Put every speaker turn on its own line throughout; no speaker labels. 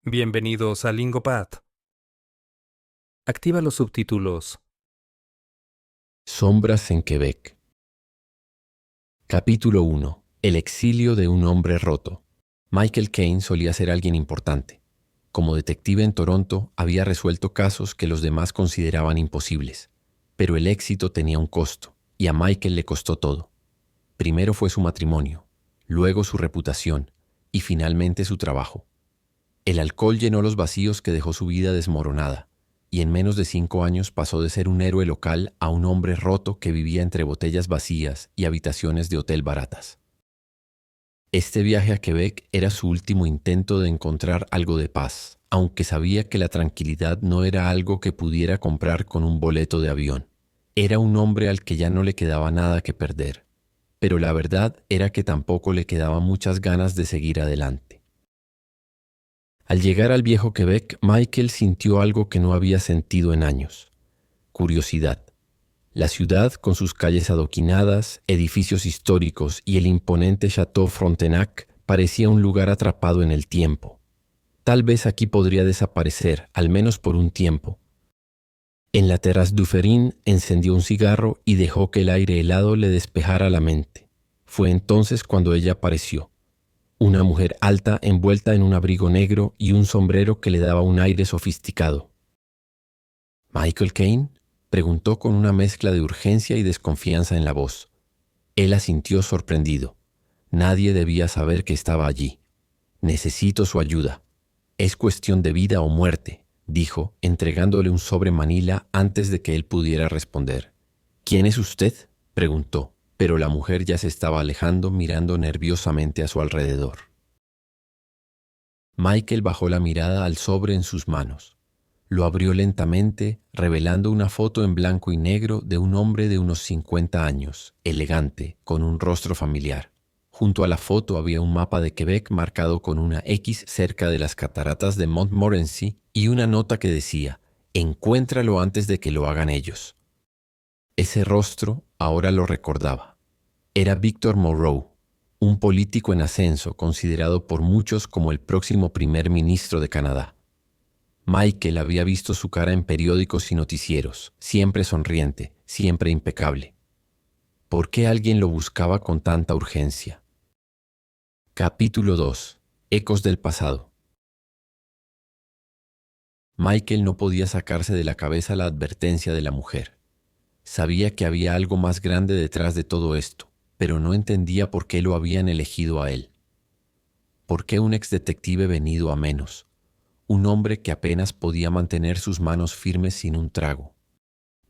Bienvenidos a Lingopad. Activa los subtítulos.
Sombras en Quebec. Capítulo 1. El exilio de un hombre roto. Michael Caine solía ser alguien importante. Como detective en Toronto, había resuelto casos que los demás consideraban imposibles. Pero el éxito tenía un costo, y a Michael le costó todo. Primero fue su matrimonio, luego su reputación, y finalmente su trabajo. El alcohol llenó los vacíos que dejó su vida desmoronada, y en menos de 5 años pasó de ser un héroe local a un hombre roto que vivía entre botellas vacías y habitaciones de hotel baratas. Este viaje a Quebec era su último intento de encontrar algo de paz, aunque sabía que la tranquilidad no era algo que pudiera comprar con un boleto de avión. Era un hombre al que ya no le quedaba nada que perder, pero la verdad era que tampoco le quedaban muchas ganas de seguir adelante. Al llegar al viejo Quebec, Michael sintió algo que no había sentido en años: curiosidad. La ciudad, con sus calles adoquinadas, edificios históricos y el imponente Château Frontenac, parecía un lugar atrapado en el tiempo. Tal vez aquí podría desaparecer, al menos por un tiempo. En la Terrasse Dufferin encendió un cigarro y dejó que el aire helado le despejara la mente. Fue entonces cuando ella apareció. Una mujer alta envuelta en un abrigo negro y un sombrero que le daba un aire sofisticado. ¿Michael Caine?, preguntó con una mezcla de urgencia y desconfianza en la voz. Él asintió sorprendido. Nadie debía saber que estaba allí. Necesito su ayuda. Es cuestión de vida o muerte, dijo, entregándole un sobre manila antes de que él pudiera responder. ¿Quién es usted?, preguntó, pero la mujer ya se estaba alejando mirando nerviosamente a su alrededor. Michael bajó la mirada al sobre en sus manos. Lo abrió lentamente, revelando una foto en blanco y negro de un hombre de unos 50 años, elegante, con un rostro familiar. Junto a la foto había un mapa de Quebec marcado con una X cerca de las cataratas de Montmorency y una nota que decía: «Encuéntralo antes de que lo hagan ellos». Ese rostro ahora lo recordaba. Era Victor Moreau, un político en ascenso considerado por muchos como el próximo primer ministro de Canadá. Michael había visto su cara en periódicos y noticieros, siempre sonriente, siempre impecable. ¿Por qué alguien lo buscaba con tanta urgencia? Capítulo 2. Ecos del pasado. Michael no podía sacarse de la cabeza la advertencia de la mujer. Sabía que había algo más grande detrás de todo esto, pero no entendía por qué lo habían elegido a él. ¿Por qué un exdetective venido a menos? Un hombre que apenas podía mantener sus manos firmes sin un trago.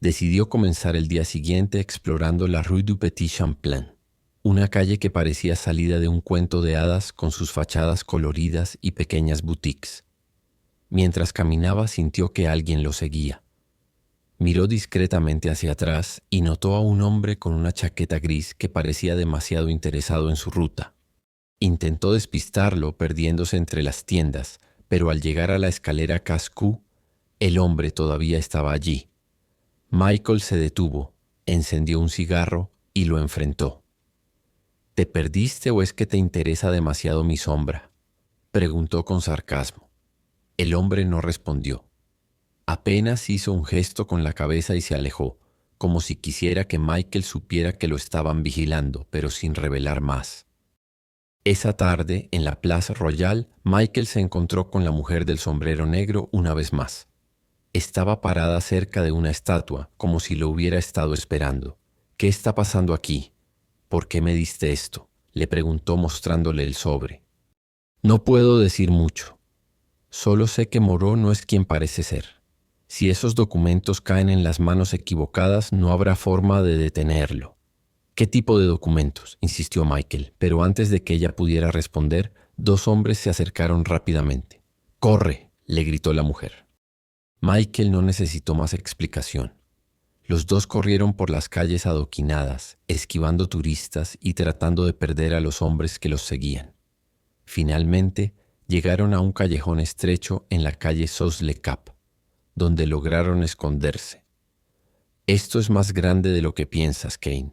Decidió comenzar el día siguiente explorando la Rue du Petit Champlain, una calle que parecía salida de un cuento de hadas con sus fachadas coloridas y pequeñas boutiques. Mientras caminaba sintió que alguien lo seguía. Miró discretamente hacia atrás y notó a un hombre con una chaqueta gris que parecía demasiado interesado en su ruta. Intentó despistarlo perdiéndose entre las tiendas, pero al llegar a la escalera Cascou, el hombre todavía estaba allí. Michael se detuvo, encendió un cigarro y lo enfrentó. ¿Te perdiste o es que te interesa demasiado mi sombra?, preguntó con sarcasmo. El hombre no respondió. Apenas hizo un gesto con la cabeza y se alejó, como si quisiera que Michael supiera que lo estaban vigilando, pero sin revelar más. Esa tarde, en la Place Royale, Michael se encontró con la mujer del sombrero negro una vez más. Estaba parada cerca de una estatua, como si lo hubiera estado esperando. «¿Qué está pasando aquí? ¿Por qué me diste esto?», le preguntó mostrándole el sobre. «No puedo decir mucho. Solo sé que Moreau no es quien parece ser. Si esos documentos caen en las manos equivocadas, no habrá forma de detenerlo». «¿Qué tipo de documentos?», insistió Michael, pero antes de que ella pudiera responder, 2 hombres se acercaron rápidamente. «¡Corre!», le gritó la mujer. Michael no necesitó más explicación. Los 2 corrieron por las calles adoquinadas, esquivando turistas y tratando de perder a los hombres que los seguían. Finalmente, llegaron a un callejón estrecho en la calle Sauce-le-Cap, donde lograron esconderse. «Esto es más grande de lo que piensas, Caine.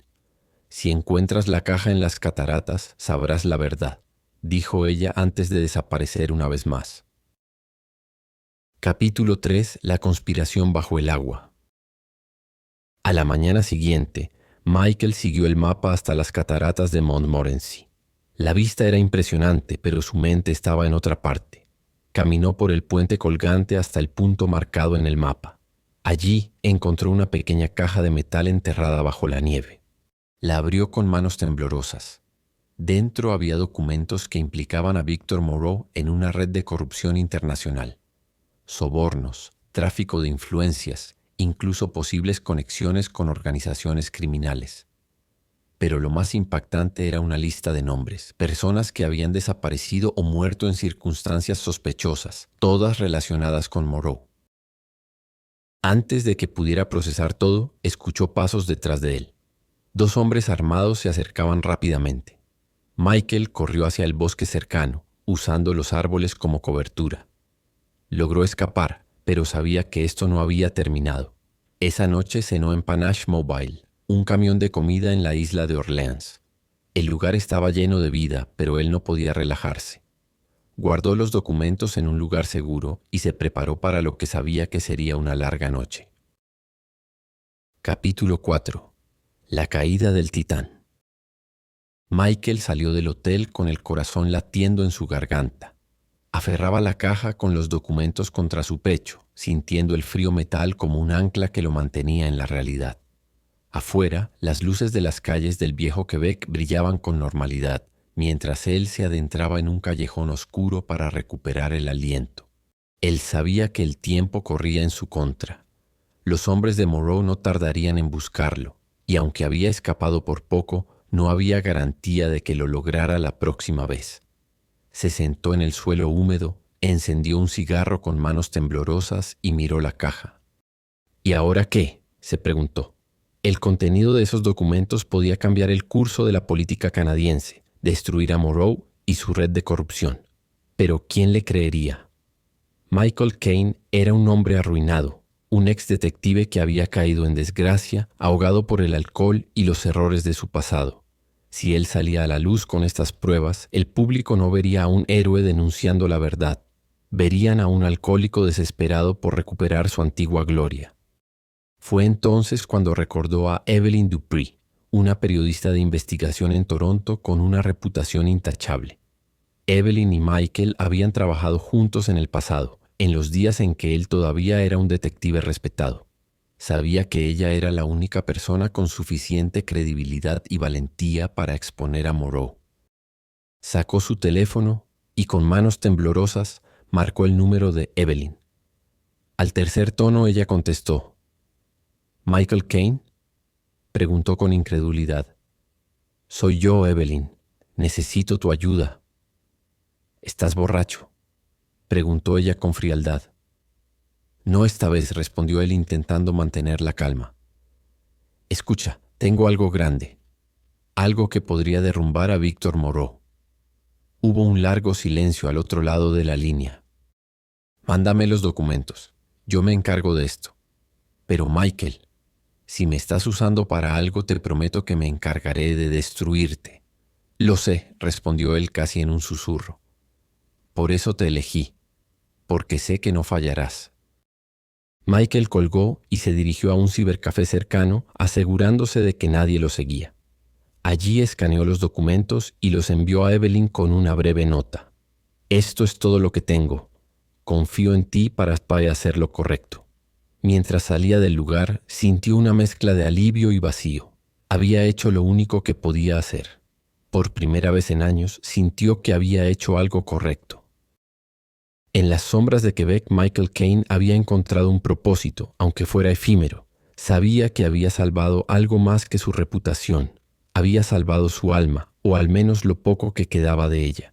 Si encuentras la caja en las cataratas, sabrás la verdad», dijo ella antes de desaparecer una vez más. Capítulo 3. La conspiración bajo el agua. A la mañana siguiente, Michael siguió el mapa hasta las cataratas de Montmorency. La vista era impresionante, pero su mente estaba en otra parte. Caminó por el puente colgante hasta el punto marcado en el mapa. Allí encontró una pequeña caja de metal enterrada bajo la nieve. La abrió con manos temblorosas. Dentro había documentos que implicaban a Victor Moreau en una red de corrupción internacional. Sobornos, tráfico de influencias, incluso posibles conexiones con organizaciones criminales. Pero lo más impactante era una lista de nombres, personas que habían desaparecido o muerto en circunstancias sospechosas, todas relacionadas con Moreau. Antes de que pudiera procesar todo, escuchó pasos detrás de él. 2 hombres armados se acercaban rápidamente. Michael corrió hacia el bosque cercano, usando los árboles como cobertura. Logró escapar, pero sabía que esto no había terminado. Esa noche cenó en Panache Mobile, un camión de comida en la isla de Orleans. El lugar estaba lleno de vida, pero él no podía relajarse. Guardó los documentos en un lugar seguro y se preparó para lo que sabía que sería una larga noche. Capítulo 4. La caída del Titán. Michael salió del hotel con el corazón latiendo en su garganta. Aferraba la caja con los documentos contra su pecho, sintiendo el frío metal como un ancla que lo mantenía en la realidad. Afuera, las luces de las calles del viejo Quebec brillaban con normalidad, mientras él se adentraba en un callejón oscuro para recuperar el aliento. Él sabía que el tiempo corría en su contra. Los hombres de Moreau no tardarían en buscarlo, y aunque había escapado por poco, no había garantía de que lo lograra la próxima vez. Se sentó en el suelo húmedo, encendió un cigarro con manos temblorosas y miró la caja. ¿Y ahora qué?, se preguntó. El contenido de esos documentos podía cambiar el curso de la política canadiense, destruir a Moreau y su red de corrupción. Pero ¿quién le creería? Michael Caine era un hombre arruinado, un ex detective que había caído en desgracia, ahogado por el alcohol y los errores de su pasado. Si él salía a la luz con estas pruebas, el público no vería a un héroe denunciando la verdad. Verían a un alcohólico desesperado por recuperar su antigua gloria. Fue entonces cuando recordó a Evelyn Dupree, una periodista de investigación en Toronto con una reputación intachable. Evelyn y Michael habían trabajado juntos en el pasado, en los días en que él todavía era un detective respetado. Sabía que ella era la única persona con suficiente credibilidad y valentía para exponer a Moreau. Sacó su teléfono y con manos temblorosas marcó el número de Evelyn. Al tercer tono ella contestó. ¿Michael Caine?, preguntó con incredulidad. Soy yo, Evelyn. Necesito tu ayuda. ¿Estás borracho?, preguntó ella con frialdad. No esta vez, respondió él intentando mantener la calma. Escucha, tengo algo grande, algo que podría derrumbar a Victor Moreau. Hubo un largo silencio al otro lado de la línea. Mándame los documentos, yo me encargo de esto. Pero Michael, si me estás usando para algo, te prometo que me encargaré de destruirte. Lo sé, respondió él casi en un susurro. Por eso te elegí, porque sé que no fallarás. Michael colgó y se dirigió a un cibercafé cercano, asegurándose de que nadie lo seguía. Allí escaneó los documentos y los envió a Evelyn con una breve nota. Esto es todo lo que tengo. Confío en ti para hacer lo correcto. Mientras salía del lugar, sintió una mezcla de alivio y vacío. Había hecho lo único que podía hacer. Por primera vez en años, sintió que había hecho algo correcto. En las sombras de Quebec, Michael Caine había encontrado un propósito, aunque fuera efímero. Sabía que había salvado algo más que su reputación. Había salvado su alma, o al menos lo poco que quedaba de ella.